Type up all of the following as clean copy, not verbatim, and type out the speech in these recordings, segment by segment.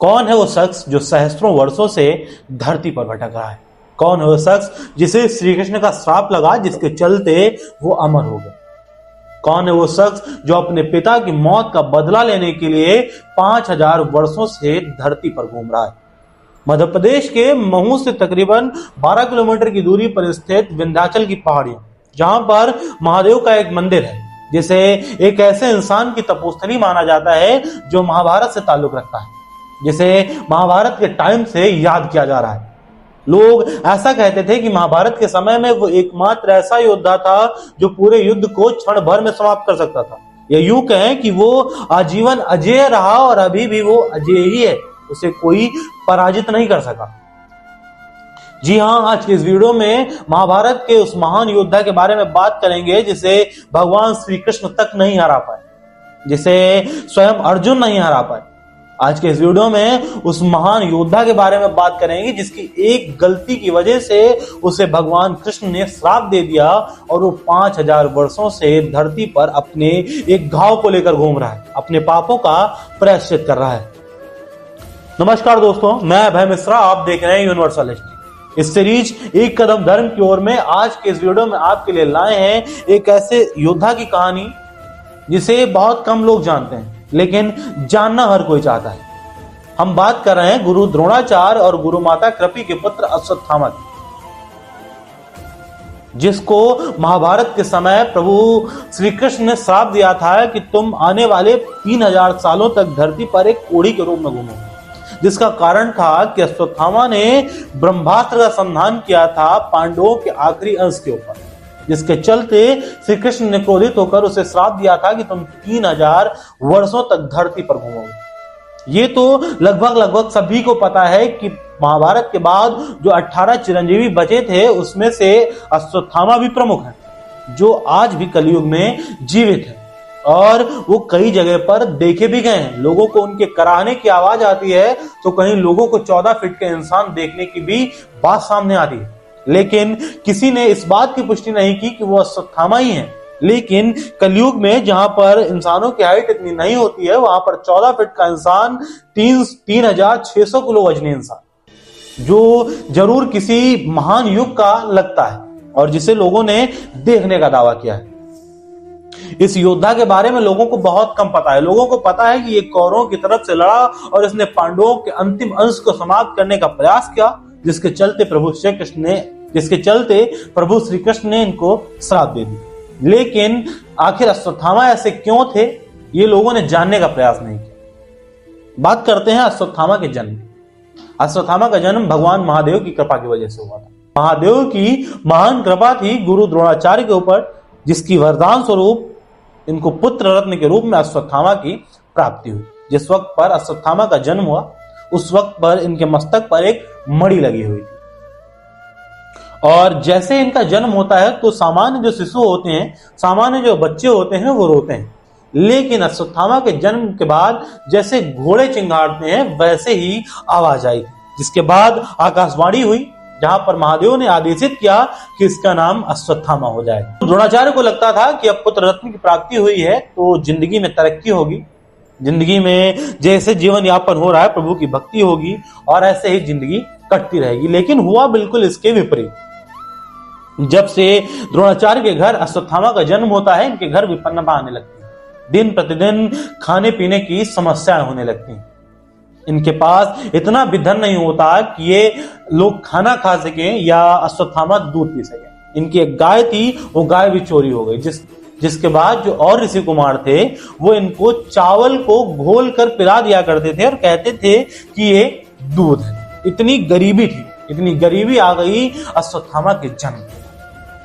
कौन है वो शख्स जो सहस्त्रों वर्षों से धरती पर भटक रहा है? कौन है वो शख्स जिसे श्री कृष्ण का श्राप लगा, जिसके चलते वो अमर हो गए? कौन है वो शख्स जो अपने पिता की मौत का बदला लेने के लिए 5000 वर्षों से धरती पर घूम रहा है? मध्य प्रदेश के महू से तकरीबन 12 किलोमीटर की दूरी पर स्थित विंध्याचल की पहाड़ियां, जहां पर महादेव का एक मंदिर है, जिसे एक ऐसे इंसान की तपोस्थली माना जाता है जो महाभारत से ताल्लुक रखता है, जिसे महाभारत के टाइम से याद किया जा रहा है। लोग ऐसा कहते थे कि महाभारत के समय में वो एकमात्र ऐसा योद्धा था जो पूरे युद्ध को क्षण भर में समाप्त कर सकता था। या यूं कहें कि वो आजीवन अजेय रहा और अभी भी वो अजेय ही है, उसे कोई पराजित नहीं कर सका। जी हां, आज के इस वीडियो में महाभारत के उस महान योद्धा के बारे में बात करेंगे जिसे भगवान श्री कृष्ण तक नहीं हरा पाए, जिसे स्वयं अर्जुन नहीं हरा पाए। आज के इस वीडियो में उस महान योद्धा के बारे में बात करेंगे जिसकी एक गलती की वजह से उसे भगवान कृष्ण ने श्राप दे दिया और वो 5000 वर्षों से धरती पर अपने एक घाव को लेकर घूम रहा है, अपने पापों का प्रायश्चित कर रहा है। नमस्कार दोस्तों, मैं अभय मिश्रा, आप देख रहे हैं यूनिवर्सल हिस्ट्री। इस सीरीज एक कदम धर्म की ओर में आज के इस वीडियो में आपके लिए लाए हैं एक ऐसे योद्धा की कहानी जिसे बहुत कम लोग जानते हैं, लेकिन जानना हर कोई चाहता है। हम बात कर रहे हैं गुरु द्रोणाचार्य और गुरु माता कृपी के पुत्र अश्वत्थामा की, जिसको महाभारत के समय प्रभु श्री कृष्ण ने श्राप दिया था कि तुम आने वाले 3000 सालों तक धरती पर एक कोढ़ी के रूप में घूमोगे, जिसका कारण था कि अश्वत्थामा ने ब्रह्मास्त्र का संधान किया था पांडवों के आखिरी अंश के ऊपर, जिसके चलते श्री कृष्ण ने क्रोधित होकर उसे श्राप दिया था कि तुम 3000 वर्षों तक धरती पर घूमोगे। ये तो लगभग सभी को पता है कि महाभारत के बाद जो 18 चिरंजीवी बचे थे उसमें से अश्वत्थामा भी प्रमुख है, जो आज भी कलयुग में जीवित है और वो कई जगह पर देखे भी गए हैं। लोगों को उनके कराहने की आवाज आती है तो कहीं लोगों को 14 फीट के इंसान देखने की भी बात सामने आती है, लेकिन किसी ने इस बात की पुष्टि नहीं की कि वो अश्वत्थामा ही है। लेकिन कलयुग में जहां पर इंसानों की हाइट इतनी नहीं होती है, वहां पर 14 फीट का इंसान 3600 किलो वजनी इंसान, जो जरूर किसी महान युग का लगता है और जिसे लोगों ने देखने का दावा किया है। इस योद्धा के बारे में लोगों को बहुत कम पता है। लोगों को पता है कि ये कौरवों की तरफ से लड़ा और इसने पांडवों के अंतिम अंश को समाप्त करने का प्रयास किया, जिसके चलते प्रभु श्री कृष्ण ने इनको श्राप दे दी। लेकिन आखिर अश्वत्थामा ऐसे क्यों थे, ये लोगों ने जानने का प्रयास नहीं किया। बात करते हैं अश्वत्थामा के जन्म। अश्वत्थामा का जन्म भगवान महादेव की कृपा की वजह से हुआ था। महादेव की महान कृपा थी गुरु द्रोणाचार्य के ऊपर, जिसकी वरदान स्वरूप इनको पुत्र रत्न के रूप में अश्वत्थामा की प्राप्ति हुई। जिस वक्त पर अश्वत्थामा का जन्म हुआ उस वक्त पर इनके मस्तक पर एक मणि लगी हुई थी और जैसे इनका जन्म होता है तो सामान्य जो शिशु होते हैं, सामान्य जो बच्चे होते हैं वो रोते हैं, लेकिन अश्वत्थामा के जन्म के बाद जैसे घोड़े चिंगारते हैं वैसे ही आवाज आई, जिसके बाद आकाशवाणी हुई जहां पर महादेव ने आदेशित किया कि इसका नाम अश्वत्थामा हो जाए। द्रोणाचार्य को लगता था कि अब पुत्र रत्न की प्राप्ति हुई है तो जिंदगी में तरक्की होगी, जिंदगी में जैसे जीवन यापन हो रहा है प्रभु की भक्ति होगी और ऐसे ही जिंदगी कटती रहेगी। लेकिन हुआ बिल्कुल इसके विपरीत। जब से द्रोणाचार्य के घर अश्वत्थामा का जन्म होता है, इनके घर विपन्नता आने लगती है। दिन प्रतिदिन खाने पीने की समस्याएं होने लगती हैं। इनके पास इतना भी धन नहीं होता कि ये लोग खाना खा सकें या अश्वत्थामा दूध पी सकें। इनकी एक गाय थी, वो गाय भी चोरी हो गई, जिसके बाद जो और ऋषि कुमार थे वो इनको चावल को घोल कर पिला दिया करते थे और कहते थे कि ये दूध है। इतनी गरीबी थी, इतनी गरीबी आ गई अश्वत्थामा के जन्म।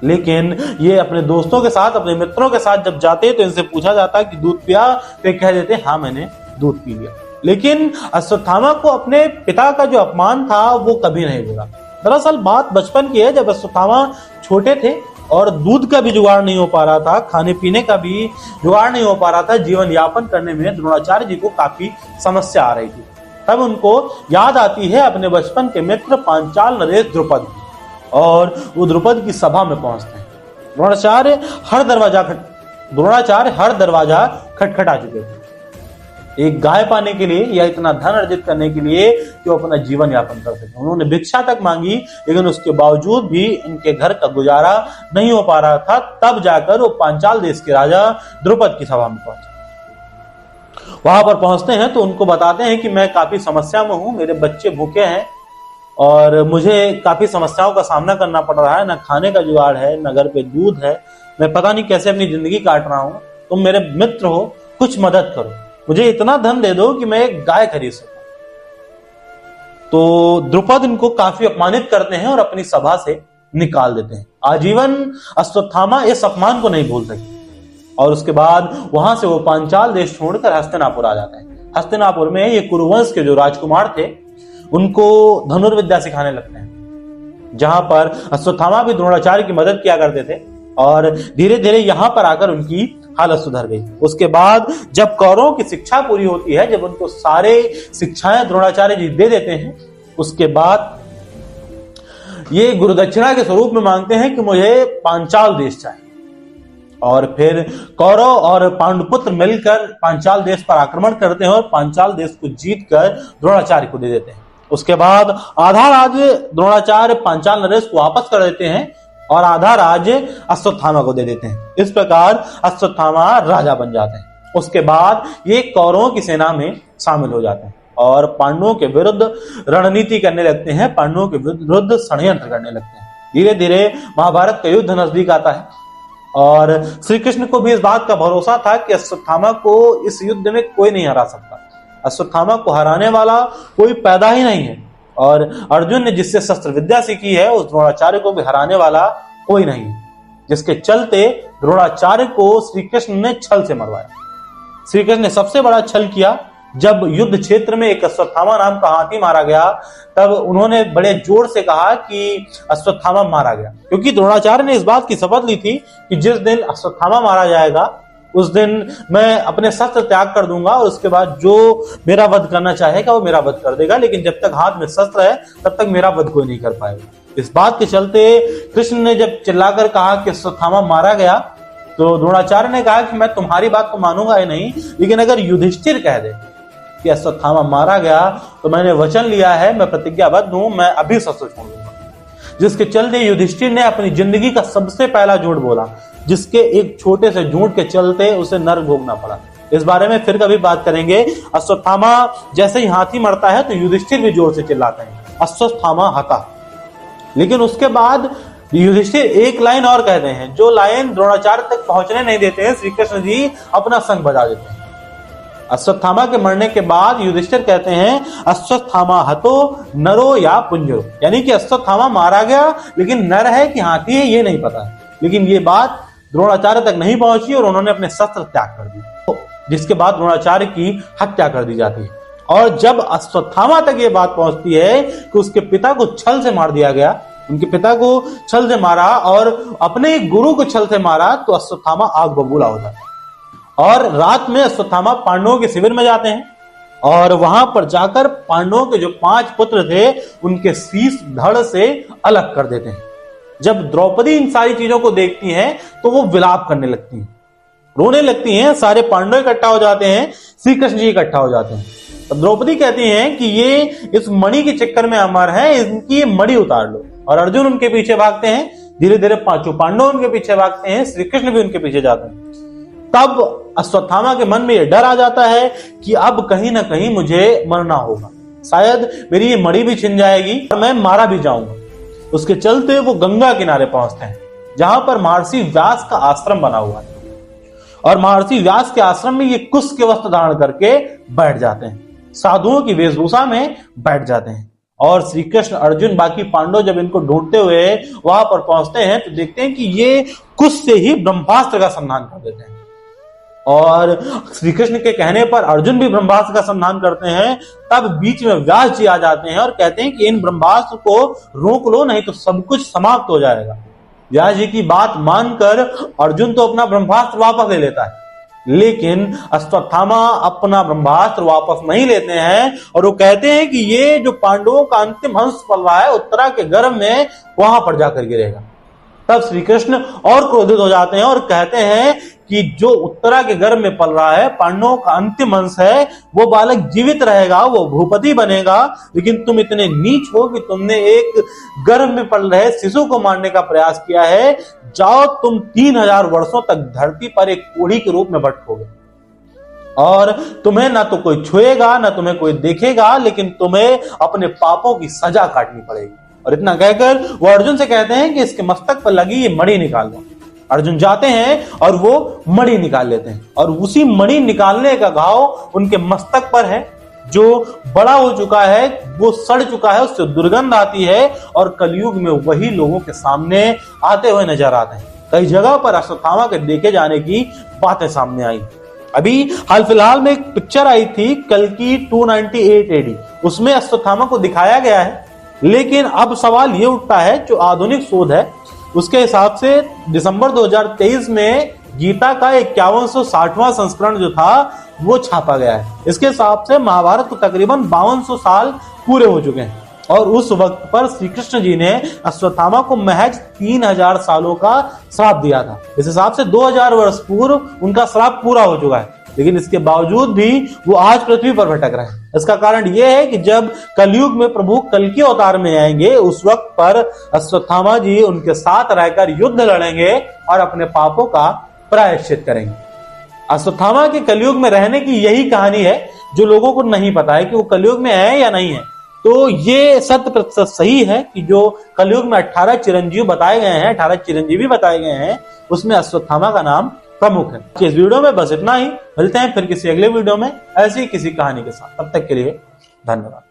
लेकिन ये अपने दोस्तों के साथ, अपने मित्रों के साथ जब जाते तो इनसे पूछा जाता कि दूध पिया, तो कह देते हाँ मैंने दूध पी लिया। लेकिन अश्वत्थामा को अपने पिता का जो अपमान था वो कभी नहीं भूला। दरअसल बात बचपन की है, जब अश्वत्थामा छोटे थे और दूध का भी जुगाड़ नहीं हो पा रहा था, खाने पीने का भी जुगाड़ नहीं हो पा रहा था, जीवन यापन करने में द्रोणाचार्य जी को काफी समस्या आ रही थी। तब उनको याद आती है अपने बचपन के मित्र पांचाल नरेश द्रुपद, और वो द्रुपद की सभा में पहुंचते हैं। द्रोणाचार्य हर दरवाजा खटखटा चुके थे। एक गाय पाने के लिए या इतना धन अर्जित करने के लिए कि वो अपना जीवन यापन कर सके। उन्होंने भिक्षा तक मांगी, लेकिन उसके बावजूद भी इनके घर का गुजारा नहीं हो पा रहा था। तब जाकर वो पांचाल देश के राजा द्रुपद की सभा में पहुंचे। वहां पर पहुंचते हैं तो उनको बताते हैं कि मैं काफी समस्या में हूं, मेरे बच्चे भूखे हैं और मुझे काफी समस्याओं का सामना करना पड़ रहा है, न खाने का जुगाड़ है, न घर पे दूध है, मैं पता नहीं कैसे अपनी जिंदगी काट रहा हूं। तुम मेरे मित्र हो, कुछ मदद करो, मुझे इतना धन दे दो कि मैं एक गाय खरीद सकूं। तो द्रुपद इनको काफी अपमानित करते हैं और अपनी सभा से निकाल देते हैं। आजीवन अश्वत्थामा इस अपमान को नहीं भूल सके और उसके बाद वहां से वो पांचाल देश छोड़कर हस्तिनापुर आ जाते हैं। हस्तिनापुर में ये कुरुवंश के जो राजकुमार थे उनको धनुर्विद्या सिखाने लगते हैं, जहां पर अश्वत्थामा भी द्रोणाचार्य की मदद किया करते थे और धीरे धीरे यहां पर आकर उनकी हालत सुधर गई। उसके बाद जब कौरवों की शिक्षा पूरी होती है, जब उनको सारे शिक्षाएं द्रोणाचार्य जी दे देते हैं, उसके बाद ये गुरुदक्षिणा के स्वरूप में मांगते हैं कि मुझे पांचाल देश चाहिए। और फिर कौरव और पांडुपुत्र मिलकर पांचाल देश पर आक्रमण करते हैं और पांचाल देश को जीतकर द्रोणाचार्य को दे देते हैं। उसके बाद आधा राज्य द्रोणाचार्य पांचाल नरेश को वापस कर देते हैं और आधा राज्य अश्वत्थामा को दे देते हैं। इस प्रकार अश्वत्थामा राजा बन जाते हैं। उसके बाद ये कौरवों की सेना में शामिल हो जाते हैं और पांडवों के विरुद्ध रणनीति करने लगते हैं, पांडवों के विरुद्ध षड्यंत्र करने लगते हैं। धीरे धीरे महाभारत का युद्ध नजदीक आता है और श्री कृष्ण को भी इस बात का भरोसा था कि अश्वत्थामा को इस युद्ध में कोई नहीं हरा सकता, अश्वत्थामा को हराने वाला कोई पैदा ही नहीं है और अर्जुन ने जिससे शस्त्र विद्या सीखी है उस द्रोणाचार्य को भी हराने वाला कोई नहीं है, जिसके चलते द्रोणाचार्य को श्री कृष्ण ने छल से मरवाया। श्री कृष्ण ने सबसे बड़ा छल किया जब युद्ध क्षेत्र में एक अश्वत्थामा नाम का हाथी मारा गया, तब उन्होंने बड़े जोर से कहा कि अश्वत्थामा मारा गया, क्योंकि द्रोणाचार्य ने इस बात की शपथ ली थी कि जिस दिन अश्वत्थामा मारा जाएगा उस दिन मैं अपने शस्त्र त्याग कर दूंगा और उसके बाद जो मेरा वध करना चाहेगा वो मेरा वध कर देगा, लेकिन जब तक हाथ में शस्त्र है तब तक मेरा वध कोई नहीं कर पाएगा। इस बात के चलते कृष्ण ने जब चिल्लाकर कहा कि अश्वत्थामा मारा गया तो द्रोणाचार्य ने कहा कि मैं तुम्हारी बात तो मानूंगा ही नहीं, लेकिन अगर युधिष्ठिर कह दे कि अश्वत्थामा मारा गया तो मैंने वचन लिया है, मैं प्रतिज्ञाबद्ध हूं, मैं अभी शस्त्र छोड़ दूंगा। जिसके चलते युधिष्ठिर ने अपनी जिंदगी का सबसे पहला झूठ बोला, जिसके एक छोटे से झूठ के चलते उसे नरक भोगना पड़ा। इस बारे में फिर कभी बात करेंगे। अश्वत्थामा जैसे ही हाथी मरता है तो युधिष्ठिर भी जोर से चिल्लाते हैं, अश्वत्थामा हता। लेकिन उसके बाद युधिष्ठिर एक लाइन और कहते हैं, जो लाइन द्रोणाचार्य तक पहुंचने नहीं देते हैं, श्री कृष्ण जी अपना शंख बजा देते हैं। अश्वत्थामा के मरने के बाद युधिष्ठिर कहते हैं, अश्वत्थामा हतो नरो या पुंजरो, यानी कि अश्वत्थामा मारा गया, लेकिन नर है कि हाथी है ये नहीं पता है। लेकिन ये बात द्रोणाचार्य तक नहीं पहुंची और उन्होंने अपने शस्त्र त्याग कर दिए, जिसके बाद द्रोणाचार्य की हत्या कर दी जाती है। और जब अश्वत्थामा तक ये बात पहुंचती है कि उसके पिता को छल से मार दिया गया, उनके पिता को छल से मारा और अपने गुरु को छल से मारा, तो अश्वत्थामा आग बबूला हो जाता है। और रात में अश्वत्थामा पांडवों के शिविर में जाते हैं और वहां पर जाकर पांडवों के जो 5 पुत्र थे उनके शीश धड़ से अलग कर देते हैं। जब द्रौपदी इन सारी चीजों को देखती हैं तो वो विलाप करने लगती हैं, रोने लगती हैं। सारे पांडव इकट्ठा हो जाते हैं, श्री कृष्ण जी इकट्ठा हो जाते हैं। तो द्रौपदी कहती हैं कि ये इस मणि के चक्कर में अमर है, इनकी मणि उतार लो। और अर्जुन उनके पीछे भागते हैं, धीरे धीरे 5 पांडव उनके पीछे भागते हैं, श्री कृष्ण भी उनके पीछे जाते हैं। तब अश्वत्थामा के मन में यह डर आ जाता है कि अब कहीं ना कहीं मुझे मरना होगा, शायद मेरी ये मणि भी छिन जाएगी और मैं मारा भी जाऊंगा। उसके चलते वो गंगा किनारे पहुंचते हैं, जहां पर महर्षि व्यास का आश्रम बना हुआ है। और महर्षि व्यास के आश्रम में ये कुश के वस्त्र धारण करके बैठ जाते हैं, साधुओं की वेशभूषा में बैठ जाते हैं। और श्री कृष्ण, अर्जुन, बाकी पांडव जब इनको ढूंढते हुए वहां पर पहुंचते हैं तो देखते हैं कि ये कुश से ही ब्रह्मास्त्र का संधान कर देते हैं। और श्री कृष्ण के कहने पर अर्जुन भी ब्रह्मास्त्र का संधान करते हैं। तब बीच में व्यास जी आ जाते हैं और कहते हैं कि इन ब्रह्मास्त्र को रोक लो, नहीं तो सब कुछ समाप्त हो जाएगा। व्यास जी की बात मानकर अर्जुन तो अपना ब्रह्मास्त्र वापस ले लेता है, लेकिन अश्वत्थामा अपना ब्रह्मास्त्र वापस नहीं लेते हैं और वो कहते हैं कि ये जो पांडवों का अंतिम हंस पल रहा है उत्तरा के गर्भ में, वहां पर जाकर गिरेगा। तब श्री कृष्ण और क्रोधित हो जाते हैं और कहते हैं कि जो उत्तरा के गर्भ में पल रहा है, पांडवों का अंतिम अंश है, वो बालक जीवित रहेगा, वो भूपति बनेगा, लेकिन तुम इतने नीच हो कि तुमने एक गर्भ में पल रहे शिशु को मारने का प्रयास किया है। जाओ, तुम 3000 वर्षों तक धरती पर एक कोढ़ी के रूप में भटकोगे और तुम्हें ना तो कोई छुएगा, ना तुम्हें कोई देखेगा, लेकिन तुम्हें अपने पापों की सजा काटनी पड़ेगी। और इतना कहकर वो अर्जुन से कहते हैं कि इसके मस्तक पर लगी ये मणि निकाल लो। अर्जुन जाते हैं और वो मणि निकाल लेते हैं, और उसी मणि निकालने का घाव उनके मस्तक पर है, जो बड़ा हो चुका है, वो सड़ चुका है, उससे दुर्गंध आती है, और कलयुग में वही लोगों के सामने आते हुए नजर आते हैं। कई जगह पर अश्वत्थामा के देखे जाने की बातें सामने आई। अभी हाल फिलहाल में एक पिक्चर आई थी कल्कि 298 AD, उसमें अश्वत्थामा को दिखाया गया है। लेकिन अब सवाल ये उठता है, जो आधुनिक शोध है उसके हिसाब से दिसंबर 2023 में गीता का 5160वां संस्करण जो था वो छापा गया है। इसके हिसाब से महाभारत को तकरीबन 5200 साल पूरे हो चुके हैं, और उस वक्त पर श्री कृष्ण जी ने अश्वत्थामा को महज 3000 सालों का श्राप दिया था। इस हिसाब से 2000 वर्ष पूर्व उनका श्राप पूरा हो चुका है, लेकिन इसके बावजूद भी वो आज पृथ्वी पर भटक रहे हैं। इसका कारण यह है कि जब कलयुग में प्रभु कल्कि अवतार में आएंगे, उस वक्त पर अश्वत्थामा जी उनके साथ रहकर युद्ध लड़ेंगे और अपने पापों का प्रायश्चित करेंगे। अश्वत्थामा के कलयुग में रहने की यही कहानी है, जो लोगों को नहीं पता है कि वो कलयुग में है या नहीं है। तो ये 100% सही है कि जो कलयुग में 18 चिरंजीव बताए गए हैं, 18 चिरंजीवी बताए गए हैं, उसमें अश्वत्थामा का नाम प्रमुख है। इस वीडियो में बस इतना ही। मिलते हैं फिर किसी अगले वीडियो में ऐसी किसी कहानी के साथ। तब तक के लिए धन्यवाद।